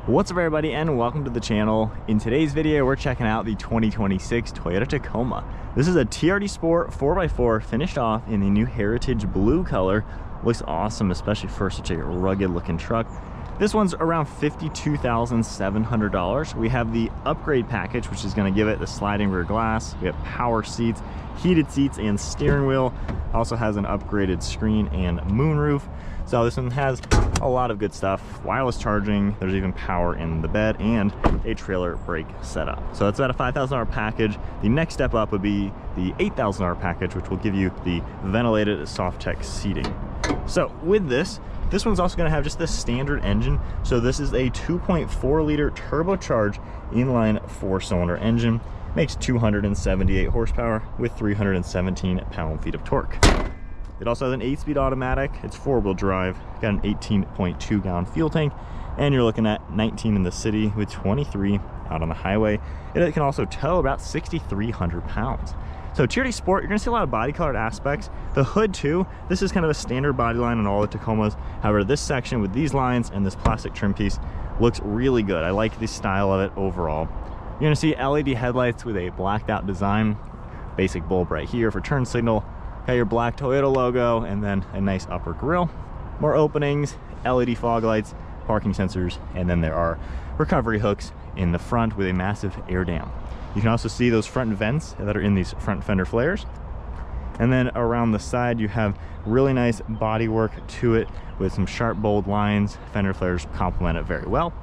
What's up everybody and welcome to the channel. In today's video we're checking out the 2026 Toyota Tacoma. This is a TRD Sport 4x4 finished off in the new Heritage blue color. Looks awesome, especially for such a rugged looking truck. This one's around $52,700. We have the upgrade package, which is going to give it the sliding rear glass. We have power seats, heated seats, and steering wheel. Also has an upgraded screen and moonroof. So this one has a lot of good stuff. Wireless charging, there's even power in the bed, and a trailer brake setup. So that's about a $5,000 package. The next step up would be the $8,000 package, which will give you the ventilated Softex seating. So with this one's also going to have just the standard engine. So this is a 2.4 liter turbocharged inline 4-cylinder engine. Makes 278 horsepower with 317 pound-feet of torque. It also has an 8-speed automatic. It's 4-wheel drive. Got an 18.2 gallon fuel tank, and you're looking at 19 in the city with 23 out on the highway. It can also tow about 6,300 pounds. So TRD Sport, you're gonna see a lot of body colored aspects. The hood too, this is kind of a standard body line on all the Tacomas. However, this section with these lines and this plastic trim piece looks really good. I like the style of it overall. You're gonna see LED headlights with a blacked out design. Basic bulb right here for turn signal. Got your black Toyota logo and then a nice upper grille. More openings, LED fog lights, parking sensors, and then there are recovery hooks in the front with a massive air dam. You can also see those front vents that are in these front fender flares. And then around the side, you have really nice bodywork to it with some sharp, bold lines. Fender flares complement it very well.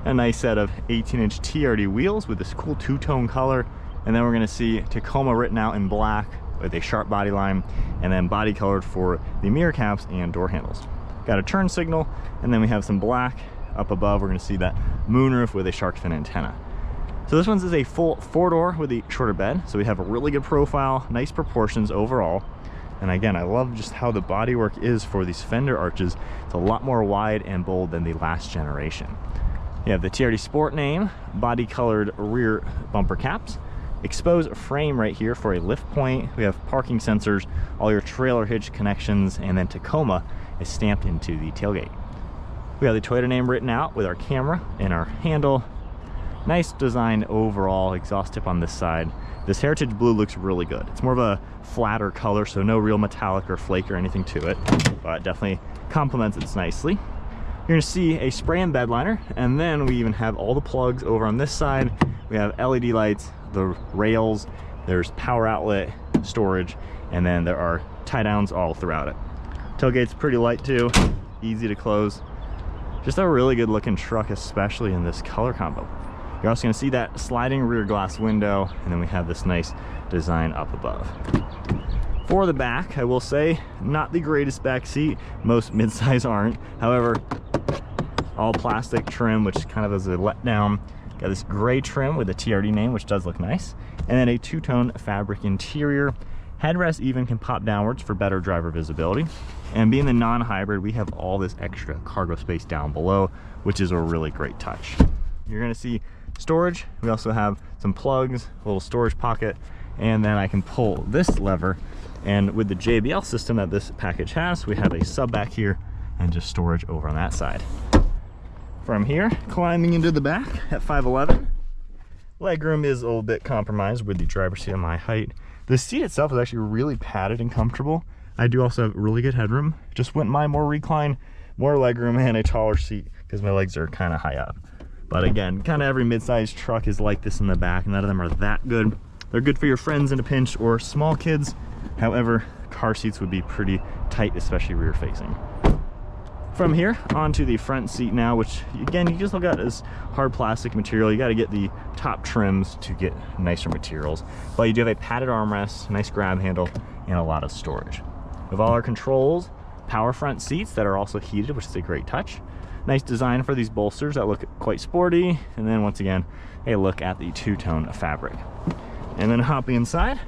A nice set of 18-inch TRD wheels with this cool two-tone color. And then we're gonna see Tacoma written out in black with a sharp body line, and then body colored for the mirror caps and door handles. Got a turn signal, and then we have some black up above. We're gonna see that moonroof with a shark fin antenna. So this one's is a full 4-door with a shorter bed. So we have a really good profile, nice proportions overall. And again, I love just how the bodywork is for these fender arches. It's a lot more wide and bold than the last generation. You have the TRD Sport name, body colored rear bumper caps, exposed frame right here for a lift point. We have parking sensors, all your trailer hitch connections, and then Tacoma is stamped into the tailgate. We have the Toyota name written out with our camera and our handle. Nice design overall. Exhaust tip on this side. This Heritage blue looks really good. It's more of a flatter color, so no real metallic or flake or anything to it, but definitely complements it nicely. You're gonna see a spray and bed liner, and then we even have all the plugs over on this side. We have LED lights, the rails, there's power outlet, storage, and then there are tie downs all throughout it. Tailgate's pretty light too, easy to close. Just a really good looking truck, especially in this color combo. You're also going to see that sliding rear glass window, and then we have this nice design up above. For the back, I will say, not the greatest back seat. Most midsize aren't. However, all plastic trim, which kind of is a letdown. Got this gray trim with the TRD name, which does look nice. And then a two-tone fabric interior. Headrest even can pop downwards for better driver visibility. And being the non-hybrid, we have all this extra cargo space down below, which is a really great touch. You're going to see storage. We also have some plugs, a little storage pocket, and then I can pull this lever, and with the JBL system that this package has, we have a sub back here and just storage over on that side. From here, climbing into the back at 5'11", legroom is a little bit compromised with the driver's seat at my height. The seat itself is actually really padded and comfortable. I do also have really good headroom. Just wouldn't mind more recline, more legroom, and a taller seat because my legs are kind of high up. But again, kind of every mid-sized truck is like this in the back. None of them are that good. They're good for your friends in a pinch or small kids. However, car seats would be pretty tight, especially rear facing. From here onto the front seat now, which again, you just look at as hard plastic material. You got to get the top trims to get nicer materials. But you do have a padded armrest, nice grab handle, and a lot of storage. With all our controls, power front seats that are also heated, which is a great touch. Nice design for these bolsters that look quite sporty. And then once again, a look at the two-tone fabric. And then hopping inside,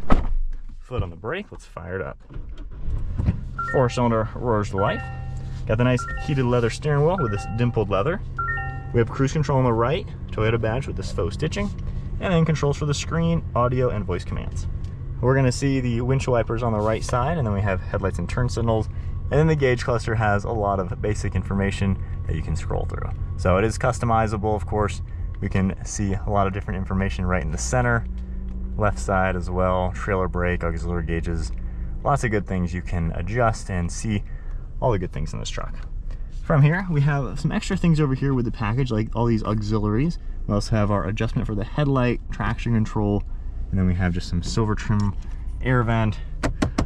foot on the brake, let's fire it up. 4-cylinder roars to life. Got the nice heated leather steering wheel with this dimpled leather. We have cruise control on the right, Toyota badge with this faux stitching, and then controls for the screen, audio, and voice commands. We're gonna see the windshield wipers on the right side, and then we have headlights and turn signals, And then the gauge cluster has a lot of basic information that you can scroll through. So it is customizable, of course. We can see a lot of different information right in the center, left side as well, trailer brake, auxiliary gauges, lots of good things you can adjust and see all the good things in this truck. From here, we have some extra things over here with the package, like all these auxiliaries. We also have our adjustment for the headlight, traction control, and then we have just some silver trim air vent,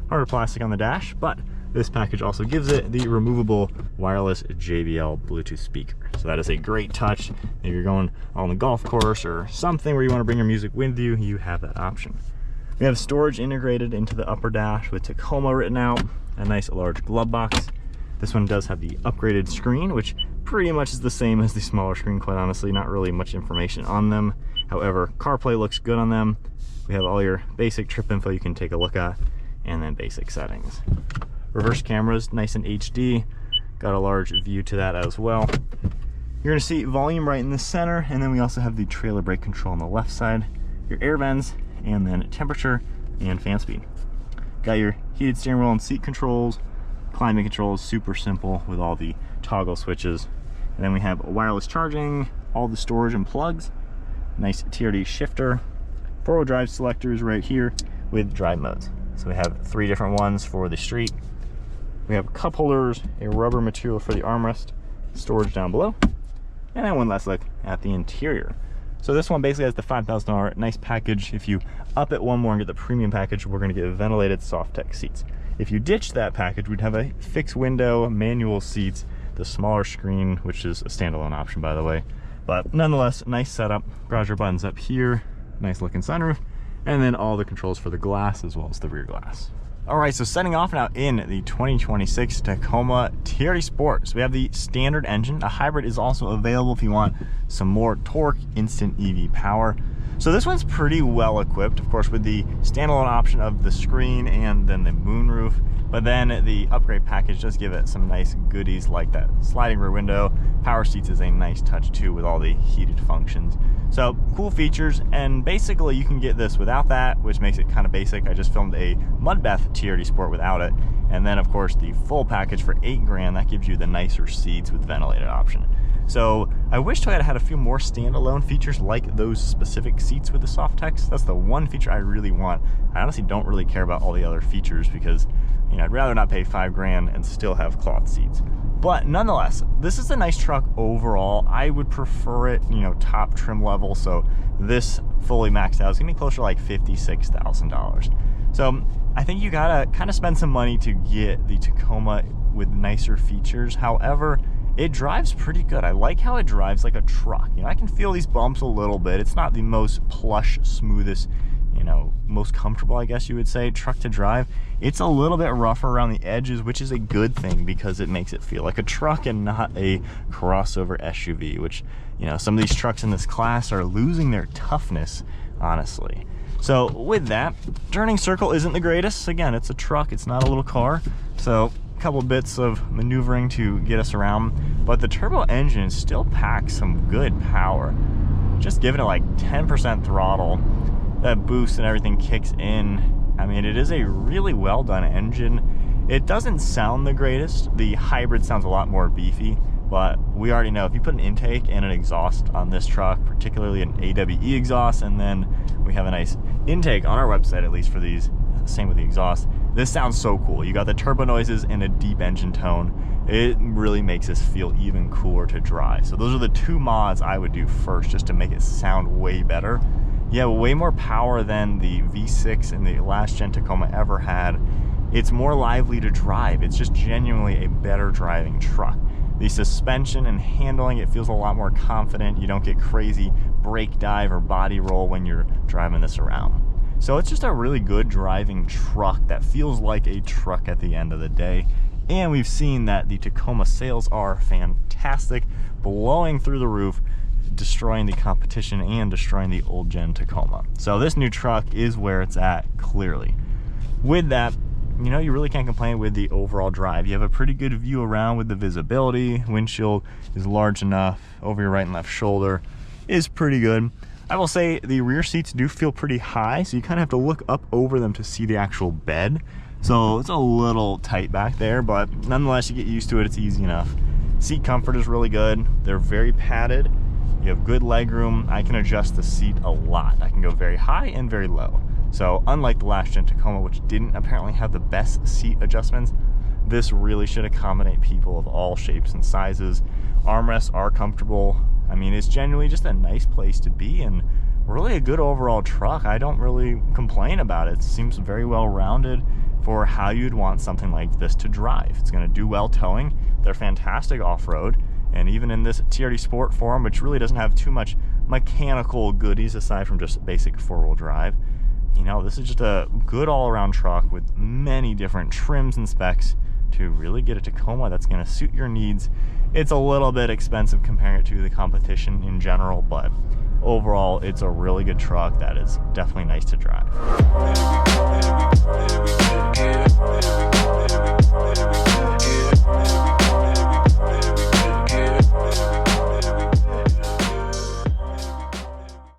harder plastic on the dash, but this package also gives it the removable wireless JBL Bluetooth speaker. So that is a great touch. If you're going on the golf course or something where you want to bring your music with you, you have that option. We have storage integrated into the upper dash with Tacoma written out, a nice large glove box. This one does have the upgraded screen, which pretty much is the same as the smaller screen, quite honestly. Not really much information on them. However, CarPlay looks good on them. We have all your basic trip info you can take a look at, and then basic settings. Reverse cameras, nice and HD. Got a large view to that as well. You're gonna see volume right in the center, and then we also have the trailer brake control on the left side, your air vents, and then temperature and fan speed. Got your heated steering wheel and seat controls. Climate control is super simple with all the toggle switches. And then we have wireless charging, all the storage and plugs, nice TRD shifter, four-wheel drive selectors right here with drive modes. So we have 3 different ones for the street. We have cup holders, a rubber material for the armrest, storage down below, and then one last look at the interior. So this one basically has the $5,000 nice package. If you up it one more and get the premium package, we're gonna get ventilated soft tech seats. If you ditch that package, we'd have a fixed window, manual seats, the smaller screen, which is a standalone option, by the way. But nonetheless, nice setup. Garage door buttons up here, nice looking sunroof, and then all the controls for the glass as well as the rear glass. All right, so setting off now in the 2026 Tacoma TRD Sport. So we have the standard engine. A hybrid is also available if you want some more torque, instant EV power. So this one's pretty well equipped, of course, with the standalone option of the screen and then the moonroof. But then the upgrade package does give it some nice goodies like that sliding rear window. Power seats is a nice touch too with all the heated functions. So cool features, and basically you can get this without that, which makes it kind of basic. I just filmed a Mudbath TRD Sport without it. And then of course the full package for $8 grand, that gives you the nicer seats with ventilated option. So I wish Toyota had a few more standalone features like those specific seats with the soft text. That's the one feature I really want. I honestly don't really care about all the other features because, you know, I'd rather not pay $5 grand and still have cloth seats. But nonetheless, this is a nice truck overall. I would prefer it, you know, top trim level. So this fully maxed out is gonna be closer to like $56,000. So I think you gotta kind of spend some money to get the Tacoma with nicer features. However, it drives pretty good. I like how it drives like a truck. You know, I can feel these bumps a little bit. It's not the most plush, smoothest, you know, most comfortable, I guess you would say, truck to drive. It's a little bit rougher around the edges, which is a good thing because it makes it feel like a truck and not a crossover SUV, which, you know, some of these trucks in this class are losing their toughness, honestly. So with that, turning circle isn't the greatest. Again, it's a truck, it's not a little car. So couple bits of maneuvering to get us around, but the turbo engine still packs some good power. Just giving it like 10% throttle, that boost and everything kicks in. I mean, it is a really well done engine. It doesn't sound the greatest. The hybrid sounds a lot more beefy, but we already know if you put an intake and an exhaust on this truck, particularly an AWE exhaust, and then we have a nice intake on our website, at least for these, same with the exhaust, this sounds so cool. You got the turbo noises and a deep engine tone. It really makes this feel even cooler to drive. So those are the 2 mods I would do first just to make it sound way better. You have way more power than the V6 and the last gen Tacoma ever had. It's more lively to drive. It's just genuinely a better driving truck. The suspension and handling, it feels a lot more confident. You don't get crazy brake dive or body roll when you're driving this around. So it's just a really good driving truck that feels like a truck at the end of the day. And we've seen that the Tacoma sales are fantastic, blowing through the roof, destroying the competition and destroying the old gen Tacoma. So this new truck is where it's at, clearly. With that, you know, you really can't complain with the overall drive. You have a pretty good view around with the visibility. Windshield is large enough. Over your right and left shoulder is pretty good. I will say the rear seats do feel pretty high, so you kind of have to look up over them to see the actual bed. So it's a little tight back there, but nonetheless, you get used to it. It's easy enough. Seat comfort is really good. They're very padded. You have good leg room. I can adjust the seat a lot. I can go very high and very low. So unlike the last gen Tacoma, which didn't apparently have the best seat adjustments, this really should accommodate people of all shapes and sizes. Armrests are comfortable. I mean, it's genuinely just a nice place to be, and really a good overall truck. I don't really complain about it. It seems very well rounded for how you'd want something like this to drive. It's going to do well towing. They're fantastic off-road, and even in this TRD Sport form, which really doesn't have too much mechanical goodies aside from just basic four-wheel drive, you know, this is just a good all-around truck with many different trims and specs to really get a Tacoma that's going to suit your needs. It's a little bit expensive comparing it to the competition in general, but overall it's a really good truck that is definitely nice to drive.